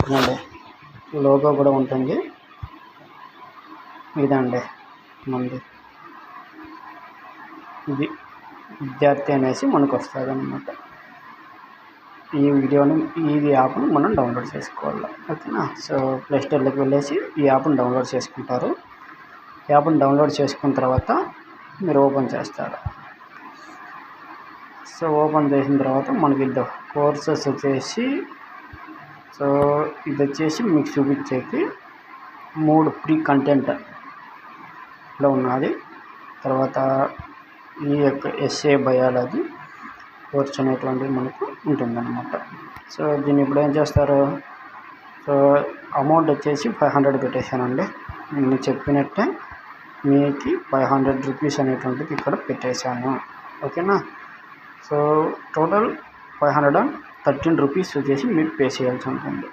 ఇదిగోండి లోగో కూడా ఉంటుంది. ఇదండి మంది ఇది విద్యార్థి అనేసి మనకు వస్తుంది అన్నమాట. ఈ యాప్ని మనం డౌన్లోడ్ చేసుకోవాలి. ఓకేనా. సో ప్లే స్టోర్లోకి వెళ్ళేసి ఈ యాప్ని డౌన్లోడ్ చేసుకుంటారు. యాప్ని డౌన్లోడ్ చేసుకున్న తర్వాత మీరు ఓపెన్ చేస్తారు. సో ఓపెన్ చేసిన తర్వాత మనకి కోర్సెస్ వచ్చేసి ఇది వచ్చేసి మీకు చూపించేకి 3 ఫ్రీ కంటెంట్లో ఉన్నది. తర్వాత ఈ యొక్క ఎస్ఏ బయాలజీ కోర్స్ అనేటువంటిది మనకు ఉంటుందన్నమాట. సో దీన్ని ఇప్పుడు ఏం చేస్తారు, సో అమౌంట్ వచ్చేసి 500 పెట్టేశానండి. నేను చెప్పినట్టే మీకు 500 రూపీస్ అనేటువంటిది ఇక్కడ పెట్టేశాను. ఓకేనా. సో టోటల్ 513 రూపీస్ వచ్చేసి మీరు పే చేయాల్సి ఉంటుంది.